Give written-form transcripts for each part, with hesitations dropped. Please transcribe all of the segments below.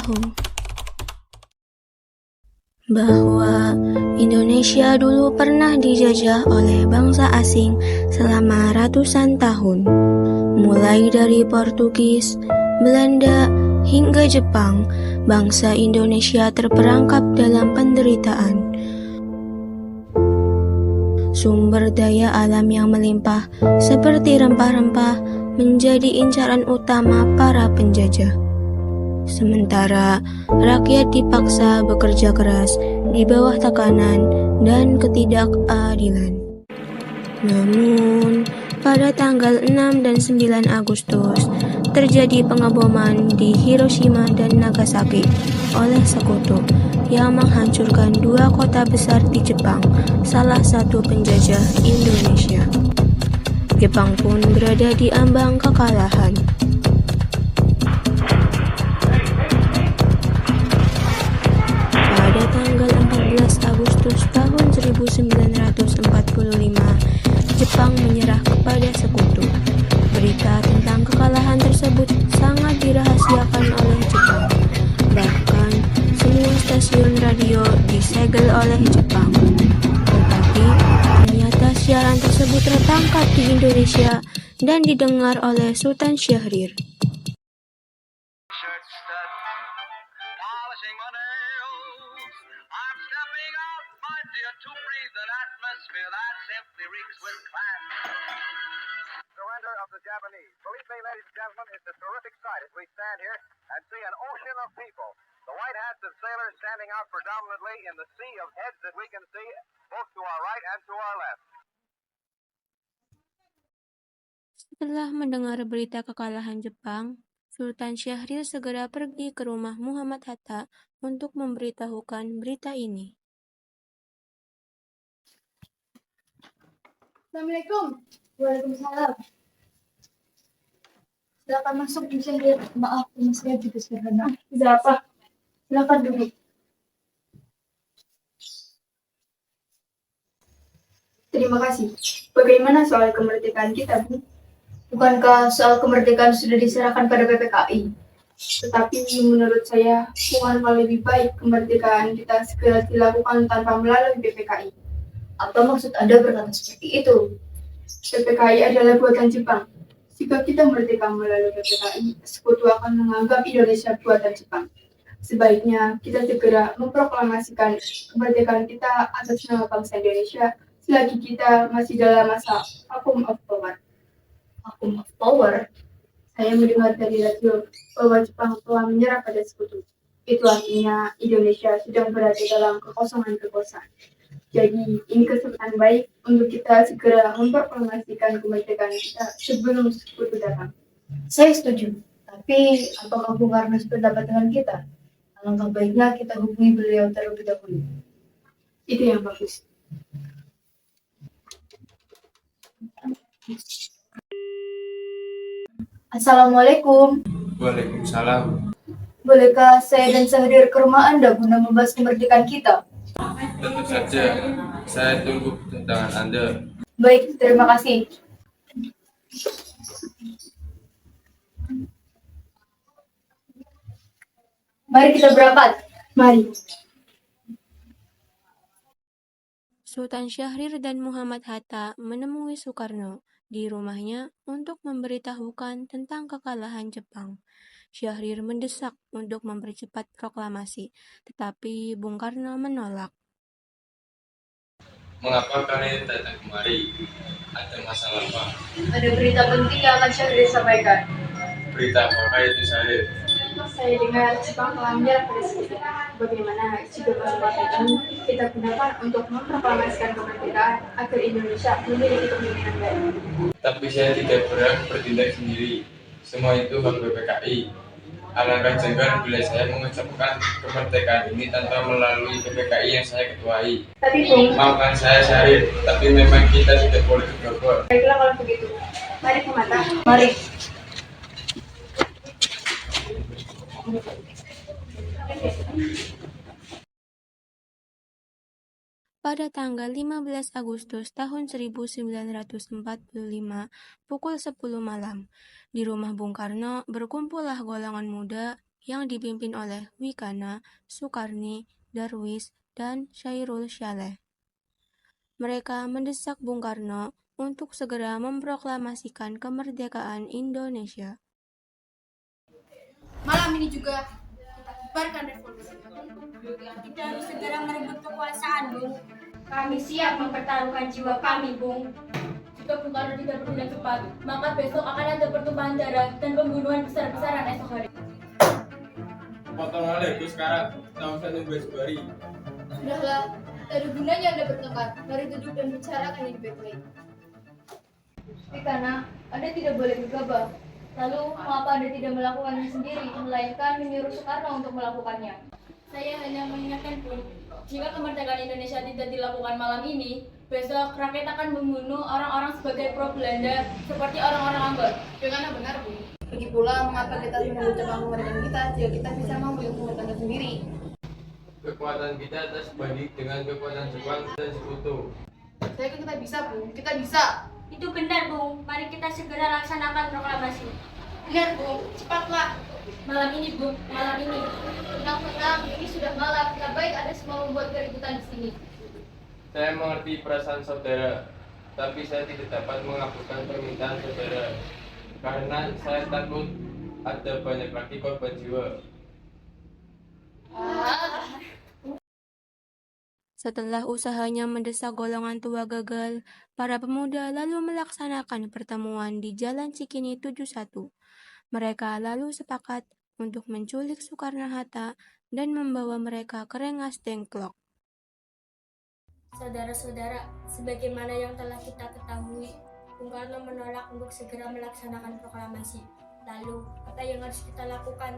tahu bahwa Indonesia dulu pernah dijajah oleh bangsa asing selama ratusan tahun, mulai dari Portugis, Belanda, hingga Jepang. Bangsa Indonesia terperangkap dalam penderitaan. Sumber daya alam yang melimpah seperti rempah-rempah menjadi incaran utama para penjajah. Sementara rakyat dipaksa bekerja keras di bawah tekanan dan ketidakadilan. Namun, pada tanggal 6 dan 9 Agustus, terjadi pengeboman di Hiroshima dan Nagasaki oleh sekutu yang menghancurkan dua kota besar di Jepang, salah satu penjajah Indonesia. Jepang pun berada di ambang kekalahan. Pada tanggal 14 Agustus tahun 1945, Jepang menyerah kepada sekutu. Berita tentang kekalahan tersebut sangat dirahasiakan oleh Jepang. Bahkan, semua stasiun radio disegel oleh Jepang. Tetapi, ternyata siaran tersebut tertangkap di Indonesia dan didengar oleh Sultan Syahrir. Surrender of the Japanese. Believe me, ladies and gentlemen, it's a terrific sight as we stand here and see an ocean of people. The white hats of sailors standing out predominantly in the sea of heads that we can see both to our right and to our left. Setelah mendengar berita kekalahan Jepang, Sultan Syahrir segera pergi ke rumah Muhammad Hatta untuk memberitahukan berita ini. Assalamualaikum. Waalaikumsalam. Silakan masuk, Bu Syahrir. Maaf, rumah saya juga sederhana. Bisa apa? Silakan duduk. Terima kasih. Bagaimana soal kemerdekaan kita, Bu? Bukankah soal kemerdekaan sudah diserahkan pada PPKI? Tetapi menurut saya, bukankah lebih baik kemerdekaan kita segera dilakukan tanpa melalui PPKI? Apa maksud Anda berkata seperti itu? PPKI adalah buatan Jepang. Jika kita merdeka melalui PPKI, sekutu akan menganggap Indonesia buatan Jepang. Sebaiknya kita segera memproklamasikan kemerdekaan kita atas nama bangsa Indonesia selagi kita masih dalam masa vacuum of power. Vacuum of power? Saya mendengar dari radio bahwa Jepang telah menyerah pada sekutu. Itu artinya Indonesia sedang berada dalam kekosongan kekuasaan. Jadi, ini kesempatan baik untuk kita segera memproklamasikan kemerdekaan kita sebelum sekutu datang. Saya setuju, tapi apakah Bung Karno sependapat dengan kita? Alangkah baiknya kita hubungi beliau terlebih dahulu. Itu yang bagus. Assalamualaikum. Waalaikumsalam. Bolehkah saya dan Syahrir ke rumah Anda guna membahas kemerdekaan kita? Tentu saja, saya tunggu kedatangan Anda. Baik, terima kasih. Mari kita berangkat. Mari. Sultan Syahrir dan Muhammad Hatta menemui Soekarno di rumahnya untuk memberitahukan tentang kekalahan Jepang. Syahrir mendesak untuk mempercepat proklamasi, tetapi Bung Karno menolak. Mengapa kalian datang kemari? Ada masalah apa? Ada berita penting yang akan Syahrir sampaikan. Berita apakah itu, Syahrir? Saya dengar Jepang telah menyerah pada sekutu. Bagaimana jika kesempatan ini kita gunakan untuk memproklamasikan kemerdekaan agar Indonesia memiliki kepemimpinan baru? Tapi saya tidak berhak bertindak sendiri. Semua itu hak PPKI. Alangkah jengkel bila saya mengucapkan kemerdekaan ini tanpa melalui PPKI yang saya ketuai. Tapi Bung, Maafkan saya, Syahrir, tapi memang kita tidak boleh gegabah. baiklah kalau begitu. Mari ke mata. Mari. Pada tanggal 15 Agustus tahun 1945, pukul 10 malam, di rumah Bung Karno berkumpullah golongan muda yang dipimpin oleh Wikana, Soekarni, Darwis, dan Chairul Syaleh. Mereka mendesak Bung Karno untuk segera memproklamasikan kemerdekaan Indonesia. Malam ini juga kita bubarkan revolusi. Kita harus segera merebut kekuasaan, Bung. Kami siap mempertaruhkan jiwa kami, Bung. Jika Bung Karno tidak bertindak cepat, maka besok akan ada pertumpahan darah dan pembunuhan besar-besaran esok hari. Potong oleh itu sekarang, kita usah nunggu esok hari. Sudahlah, tak ada gunanya Anda bertengkar. Mari duduk dan bicarakan ini baik-baik. Karena Anda tidak boleh gegabah. Lalu, mengapa Anda tidak melakukannya sendiri, melainkan menyuruh Soekarno untuk melakukannya? Saya hanya mengingatkan, Bung, jika kemerdekaan Indonesia tidak dilakukan malam ini, besok rakyat akan membunuh orang-orang sebagai pro Belanda seperti orang-orang Ambon. Bagaimana benar, Bu? Lagi pula, mengapa kita harus mengucapkan kemerdekaan kita jika kita bisa mampu mengucapkannya sendiri? Kekuatan kita tak sebanding dengan kekuatan Jepang dan Sekutu. Saya kan kita bisa, Bu. Kita bisa. Itu benar, Bung. Mari kita segera laksanakan proklamasi. Benar, Bu. Cepatlah. Malam ini, Bung. Malam ini. Tenang-tenang, ini sudah malam. Tidak baik Anda semua membuat keributan di sini. Saya mengerti perasaan saudara, tapi saya tidak dapat mengabulkan permintaan saudara karena saya takut ada banyak lagi korban jiwa. Setelah usahanya mendesak golongan tua gagal, para pemuda lalu melaksanakan pertemuan di Jalan Cikini 71. Mereka lalu sepakat untuk menculik Soekarno-Hatta dan membawa mereka ke Rengas Dengklok. Saudara-saudara, sebagaimana yang telah kita ketahui, Bung Karno menolak untuk segera melaksanakan proklamasi. Lalu, apa yang harus kita lakukan?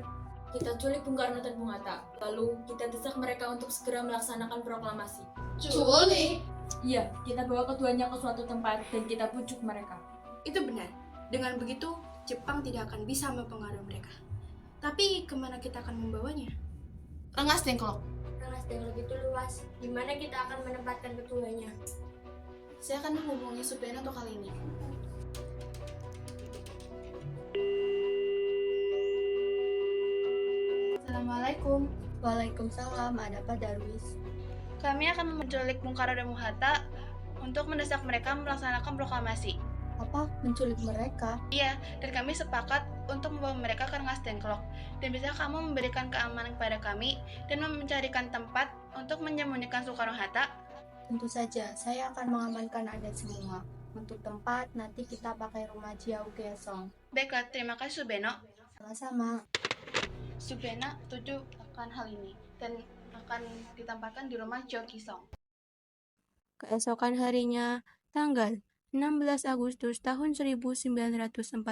Kita culik Bung Karno dan Bung Hatta. Lalu, kita desak mereka untuk segera melaksanakan proklamasi. Culik? Iya, kita bawa keduanya ke suatu tempat dan kita pujuk mereka. Itu benar. Dengan begitu, Jepang tidak akan bisa mempengaruhi mereka. Tapi kemana kita akan membawanya? Rengas Dengklok. Rengas Dengklok itu luas. Di mana kita akan menempatkan keduanya? Saya akan menghubungi Subeno kali ini. Assalamualaikum. Waalaikumsalam, ada apa Darwis? Kami akan menculik Bung Karno dan Bung Hatta untuk mendesak mereka melaksanakan proklamasi. Apa? Menculik mereka? Iya, dan kami sepakat untuk membawa mereka ke Rengas Dengklok. Dan bisa kamu memberikan keamanan kepada kami dan mencarikan tempat untuk menyembunyikan Soekarno-Hatta? Tentu saja, saya akan mengamankan Anda semua. Untuk tempat, nanti kita pakai rumah Jiao Gesong. Baiklah, terima kasih Subeno. Sama-sama. Subeno setuju akan hal ini dan akan ditempatkan di rumah Jiao Gesong. Keesokan harinya, tanggal 16 Agustus tahun 1945,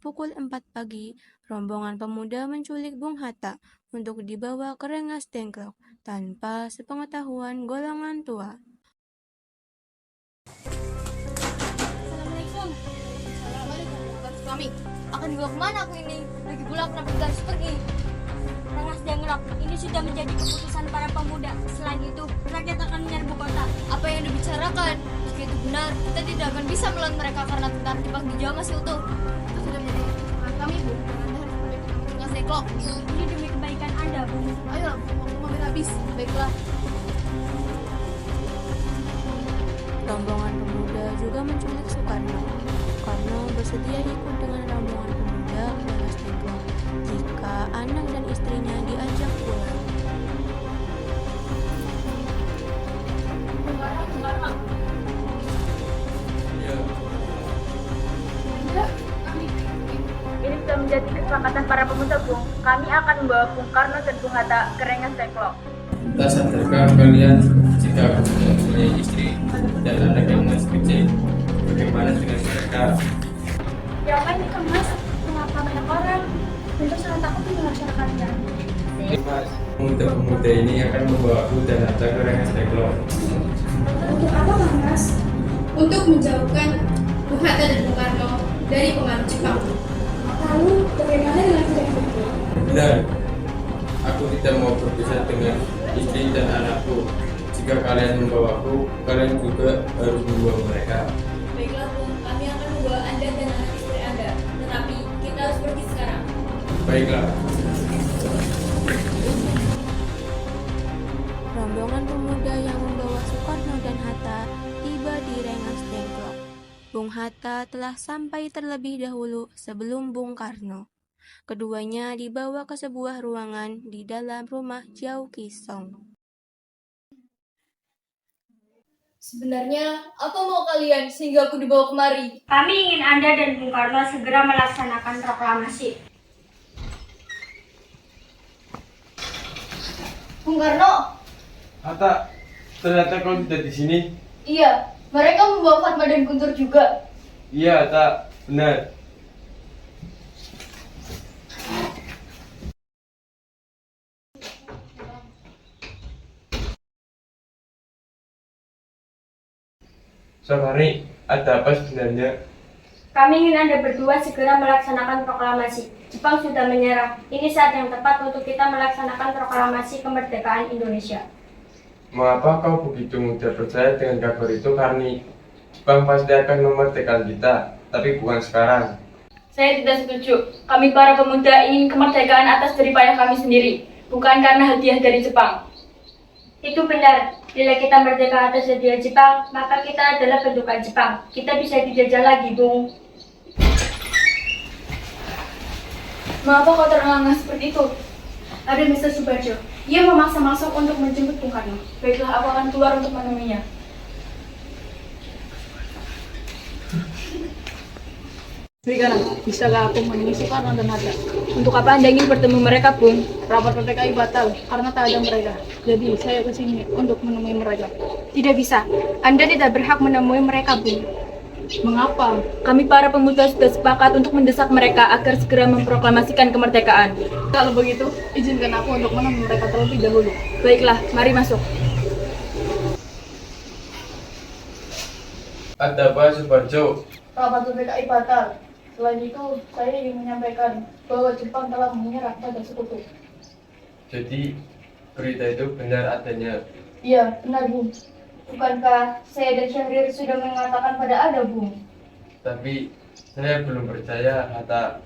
pukul 4 pagi, rombongan pemuda menculik Bung Hatta untuk dibawa ke Rengas Dengklok tanpa sepengetahuan golongan tua. Assalamualaikum. Kami akan dibawa kemana aku ini? Lagi pula kenapa kita harus pergi? Rengas Dengklok, ini sudah menjadi keputusan para pemuda. Selain itu, rakyat akan menyerbu kota. Apa yang dibicarakan? Jika itu benar, kita tidak akan bisa melawan mereka karena tentara Jepang di Jawa masih utuh. Itu sudah menjadi keputusan kami, Bu. Anda harus pergi ke Rengas Dengklok. Ini demi kebaikan Anda, Bung. Ayolah, waktu mobil habis. Baiklah. Rombongan pemuda juga menculik Soekarno. Soekarno bersedia ikut dengan rombongan pemuda ke Rengas Dengklok jika anak dan istrinya diajak pulang. Ya, Ini sudah menjadi kesepakatan para pemuda, Bung. Kami akan membawa Bung Karno dan Bung Hatta ke Rengas Dengklok. tak sadarkah kalian jika punya istri dan anak yang masih kecil? Bagaimana dengan mereka? Ya apa ini kan, Mas? Mengapa banyak orang? Tentu sangat takut dengan masyarakatnya. Mas, pemuda-pemuda ini akan membawa aku dan Hatta ke Rengas Dengklok. Untuk apa, Mas? Untuk menjauhkan Bung Hatta dan Bung Karno dari pengaruh Jepang. Lalu, bagaimana dengan Dengklok? Benar, aku tidak mau berpisah dengan istri dan anakku. Jika kalian membawaku, kalian juga harus membawa mereka. Baiklah, Bung. Kami akan membawa Anda dan anak istri Anda. Tetapi, kita harus pergi sekarang. Baiklah. Bung Hatta telah sampai terlebih dahulu sebelum Bung Karno. Keduanya dibawa ke sebuah ruangan di dalam rumah Jiao Kisong. Sebenarnya, apa mau kalian sehingga aku dibawa kemari? Kami ingin Anda dan Bung Karno segera melaksanakan proklamasi. Bung Karno? Hatta, ternyata kau sudah di sini. Iya, mereka membawa Fatma dan Guntur juga. Iya, Hatta, benar. Sorry, ada apa sebenarnya? Kami ingin Anda berdua segera melaksanakan proklamasi. Jepang sudah menyerah. Ini saat yang tepat untuk kita melaksanakan proklamasi kemerdekaan Indonesia. Mengapa kau begitu mudah percaya dengan kabar itu, Karni? Jepang pasti akan memerdekakan kita, tapi bukan sekarang. Saya tidak setuju. Kami para pemuda ingin kemerdekaan atas jeripayah kami sendiri, bukan karena hadiah dari Jepang. Itu benar. Bila kita merdeka atas hadiah Jepang, maka kita adalah bentukan Jepang. Kita bisa dijajah lagi, Bung. Mengapa kau terengah-engah seperti itu? Ada Mr. Subarjo. Ia memaksa masuk untuk menjemput Bung Karno. Baiklah, aku akan keluar untuk menemuinya. Sekarang, bisakah aku menemui Soekarno dan Hatta? Untuk apa Anda ingin bertemu mereka, Bung? Rapat PPKI batal karena tak ada mereka. Jadi saya kesini untuk menemui mereka. Tidak bisa. Anda tidak berhak menemui mereka, Bung. Mengapa? Kami para pemuda sudah sepakat untuk mendesak mereka agar segera memproklamasikan kemerdekaan. Kalau begitu, izinkan aku untuk menemui mereka terlebih dahulu. Baiklah, mari masuk. Ada apa, Subarjo? Rapat PPKI batal. Selain itu, saya ingin menyampaikan bahwa Jepang telah menyerah pada sekutu. Jadi, berita itu benar adanya. Iya, benar, Bu. Bukankah saya dan Syahrir sudah mengatakan pada Anda, Bung? Tapi, saya belum percaya, Hatta.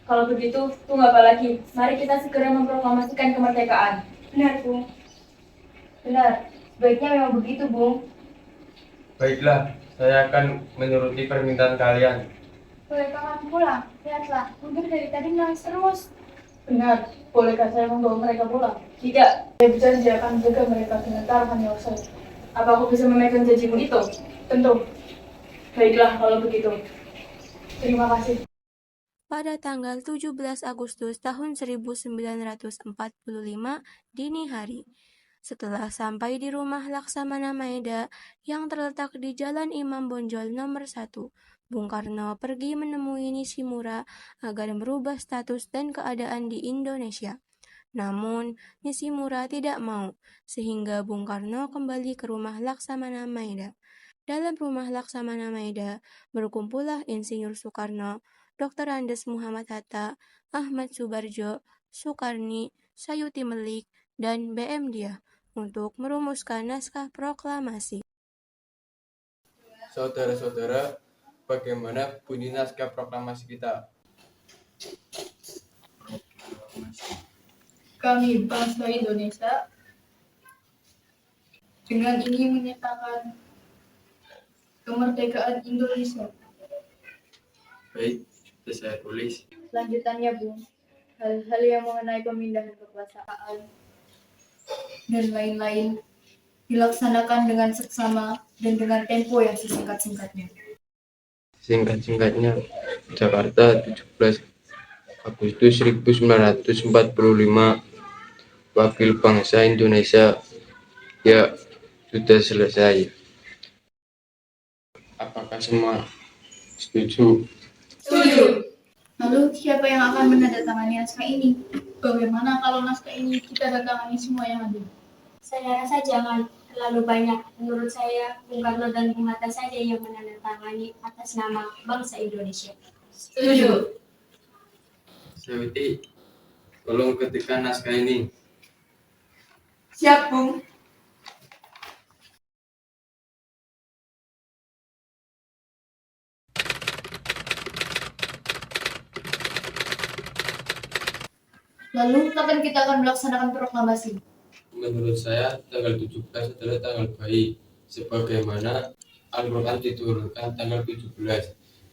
Kalau begitu, tunggu apa lagi? Mari kita segera memproklamasikan kemerdekaan. Benar, Bung. Benar. Sebaiknya memang begitu, Bung. Baiklah, saya akan menuruti permintaan kalian. Bolehkah kami pulang? Lihatlah, Guntur dari tadi menangis terus. Benar, bolehkah saya membawa mereka pulang? Tidak. Saya berjanji akan menjaga mereka dengan taruhan nyawa saya. Apa aku bisa memegang janjimu itu? Tentu. Baiklah, kalau begitu. Terima kasih. Pada tanggal 17 Agustus tahun 1945 dini hari, setelah sampai di rumah Laksamana Maeda yang terletak di Jalan Imam Bonjol nomor 1, Bung Karno pergi menemui Nishimura agar merubah status dan keadaan di Indonesia. Namun, Nishimura tidak mau, sehingga Bung Karno kembali ke rumah Laksamana Maeda. Dalam rumah Laksamana Maeda, berkumpullah Insinyur Soekarno, Dr. Andes Muhammad Hatta, Ahmad Subarjo, Soekarni, Sayuti Melik, dan BM Dia untuk merumuskan naskah proklamasi. Saudara-saudara, bagaimana bunyi naskah proklamasi kita? Kami bangsa Indonesia dengan ini menyatakan kemerdekaan Indonesia. Baik, sudah saya tulis. Lanjutannya, Bung, hal-hal yang mengenai pemindahan kekuasaan dan lain-lain dilaksanakan dengan seksama dan dengan tempo yang sesingkat-singkatnya. Singkat-singkatnya, Jakarta, 17 Agustus 1945, Wakil Bangsa Indonesia. Ya, sudah selesai. Apakah semua setuju? Setuju. Lalu siapa yang akan menandatangani naskah ini? Bagaimana kalau naskah ini kita datangani semua yang ada? Saya rasa jangan terlalu banyak. Menurut saya, Bung Karno dan Bung Hatta saja yang menandatangani atas nama bangsa Indonesia. Setuju. Sayuti, tolong ketikkan naskah ini. Siap, Bung. Lalu, kapan kita akan melaksanakan proklamasi? Menurut saya, tanggal 17 adalah tanggal baik. Sebagaimana Al-Quran diturunkan tanggal 17.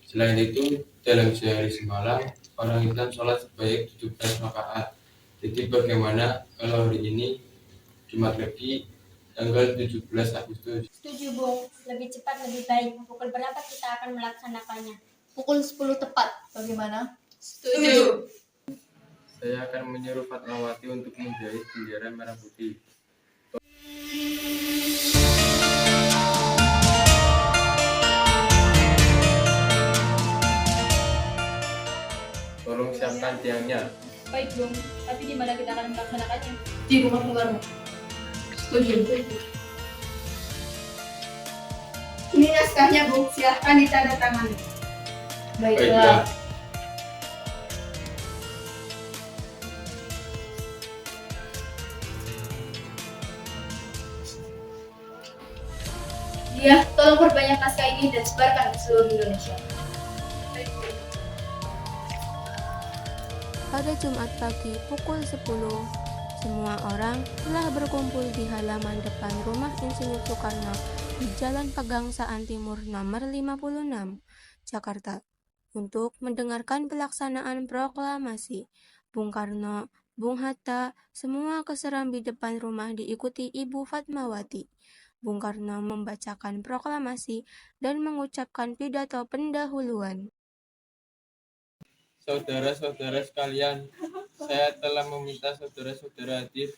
Selain itu, dalam sehari semalam, orang Islam sholat sebanyak 17 rakaat. Jadi bagaimana kalau hari ini, Jumat Legi, tanggal 17 Agustus? Setuju, Bung. Lebih cepat lebih baik. Pukul berapa kita akan melaksanakannya? Pukul 10 tepat. Bagaimana? Setuju. Saya akan menyuruh Fatmawati untuk menjahit bendera merah putih. Tolong siapkan tiangnya. Baik, Bung. Tapi di mana kita akan melaksanakannya? Di rumah Bung Karno. Setuju. Ini naskahnya, Bu. Silahkan ditandatangani. Baiklah. Dia, tolong perbanyak naskah ini dan sebarkan ke seluruh Indonesia. Pada Jumat pagi pukul 10, semua orang telah berkumpul di halaman depan rumah Insinyur Soekarno di Jalan Pegangsaan Timur nomor 56, Jakarta, untuk mendengarkan pelaksanaan proklamasi. Bung Karno, Bung Hatta, semua keserambi depan rumah diikuti Ibu Fatmawati. Bung Karno membacakan proklamasi dan mengucapkan pidato pendahuluan. Saudara-saudara sekalian, saya telah meminta saudara-saudara hadir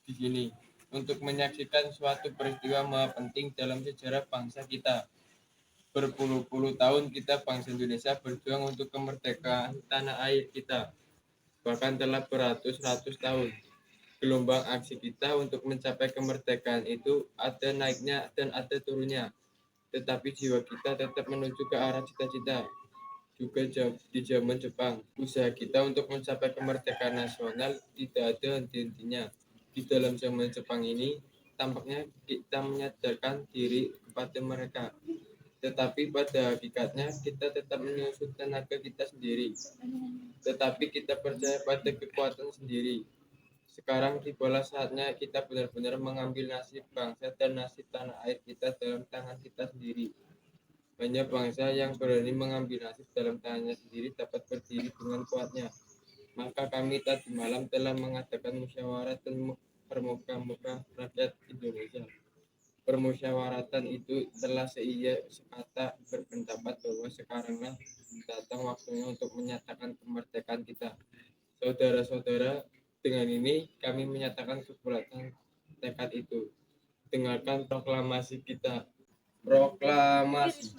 di sini untuk menyaksikan suatu peristiwa maha penting dalam sejarah bangsa kita. Berpuluh-puluh tahun kita bangsa Indonesia berjuang untuk kemerdekaan tanah air kita. Bahkan telah beratus-ratus tahun. Gelombang aksi kita untuk mencapai kemerdekaan itu ada naiknya dan ada turunnya. Tetapi jiwa kita tetap menuju ke arah cita-cita. Juga di zaman Jepang, usaha kita untuk mencapai kemerdekaan nasional tidak ada henti-hentinya. Di dalam zaman Jepang ini, tampaknya kita menyadarkan diri kepada mereka. Tetapi pada hakikatnya kita tetap menyusut tenaga kita sendiri. Tetapi kita percaya pada kekuatan sendiri. Sekarang tibalah saatnya kita benar-benar mengambil nasib bangsa dan nasib tanah air kita dalam tangan kita sendiri. Hanya bangsa yang berani mengambil nasib dalam tangannya sendiri dapat berdiri dengan kuatnya. Maka kami tadi malam telah mengadakan musyawarah dan permuka-muka rakyat Indonesia. Permusyawaratan itu telah sekata berpendapat bahwa sekaranglah datang waktunya untuk menyatakan kemerdekaan kita. Saudara-saudara, dengan ini kami menyatakan kebulatan tekad itu. Dengarkan proklamasi kita. Proklamasi.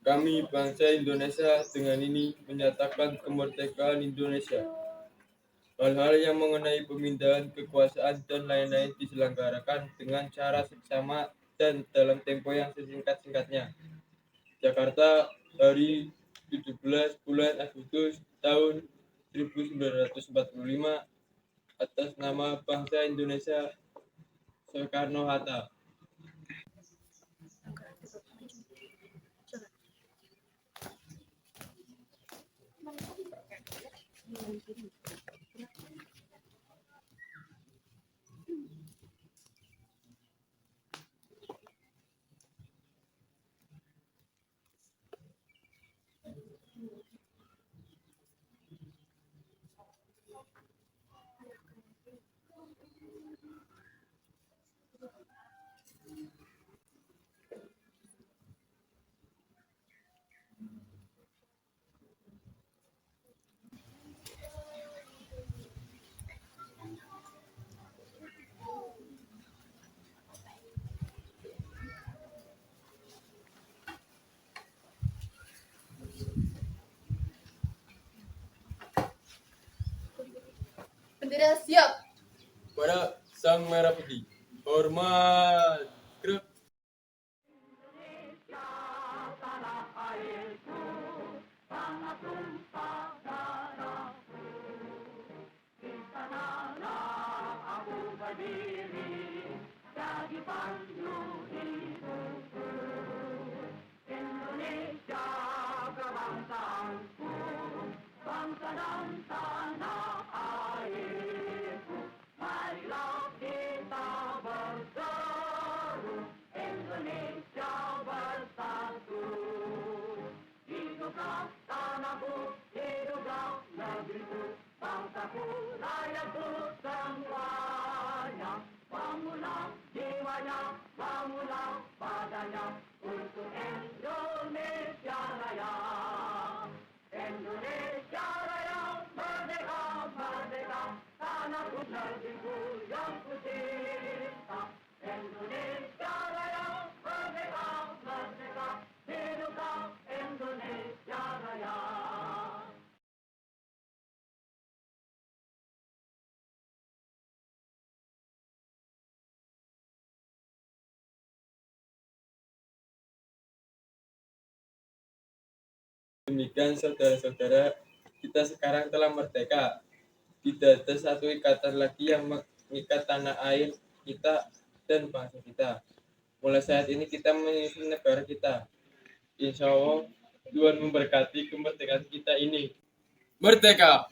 Kami bangsa Indonesia dengan ini menyatakan kemerdekaan Indonesia. Hal-hal yang mengenai pemindahan kekuasaan dan lain-lain diselenggarakan dengan cara seksama dan dalam tempo yang sesingkat-singkatnya. Jakarta, hari 17 bulan Agustus tahun 1945, atas nama bangsa Indonesia, Soekarno-Hatta. Bendera siap. Pada Sang Merah Putih, hormat. Gerak. Marilah kita berseru, Indonesia Demikian saudara-saudara, kita sekarang telah merdeka. Tidak ada satu ikatan lagi yang mengikat tanah air kita dan bangsa kita. Mulai saat ini kita menyusun negara kita. Insya Allah Tuhan memberkati kemerdekaan kita ini. Merdeka!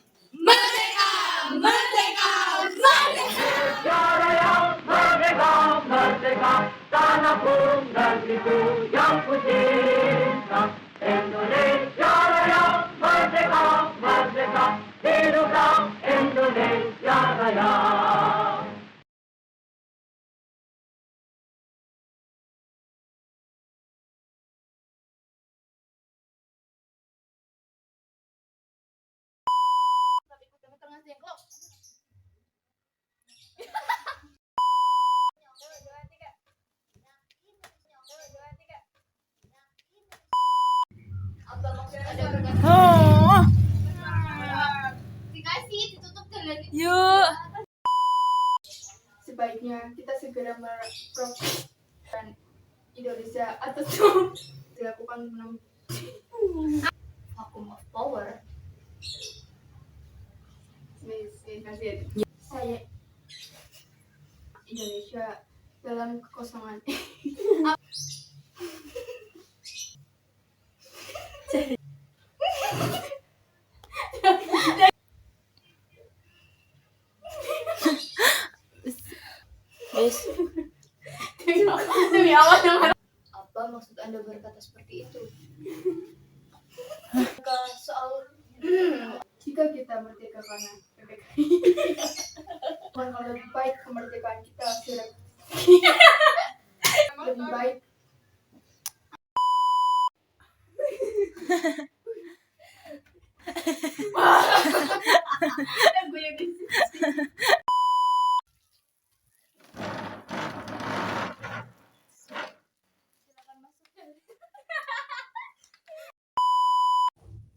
Dikasih ditutup dengan Sebaiknya kita segera memprogramkan Indonesia atas itu dilakukan vacuum of power. Saya Indonesia dalam kekosongan. Demi Allah. Apa maksud Anda berkata seperti itu? Soal Jika kita merdeka karena PPKI, bukan kalau lebih baik kemerdekaan kita lebih baik.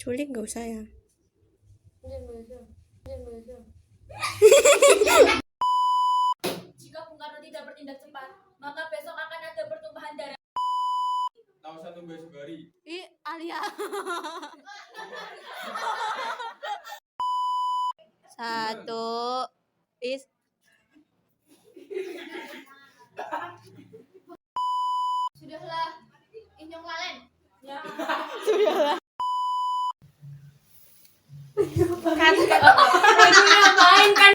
Culik gak usah ya. Jika Bung Karno tidak bertindak cepat, maka besok akan ada pertumpahan darah. Tahu satu besok hari. Alia. Satu. Sudahlah, Inyong Lalen. Ya. Ngapain kan?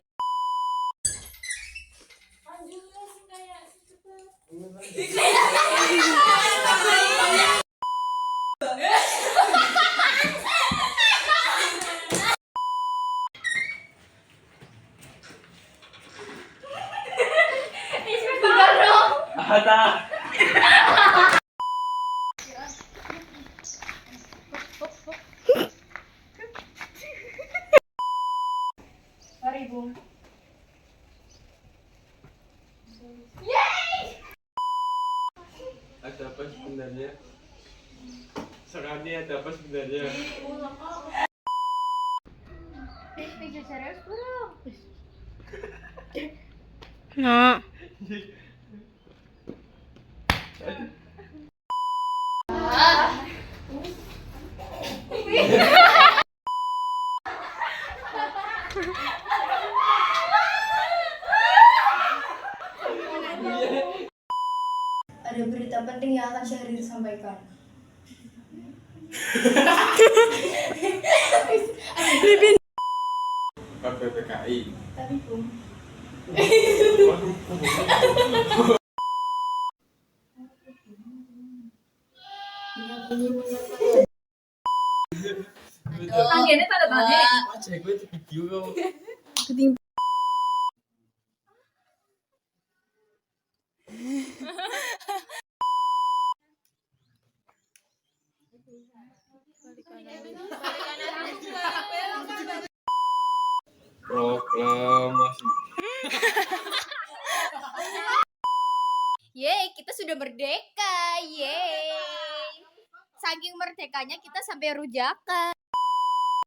Mari Bung. Ada apa sebenarnya? Sekali ada apa sebenarnya? Bisa serius bro. Nah. ada berita penting yang akan Syahrir sampaikan. Pak PPKI. Tapi Bung, Akhirnya tanda tanya. Aja gue itu video kamu. Proklamasi. Yeay, kita sudah merdeka. Yeay. Saking merdekanya kita sampai rujakan.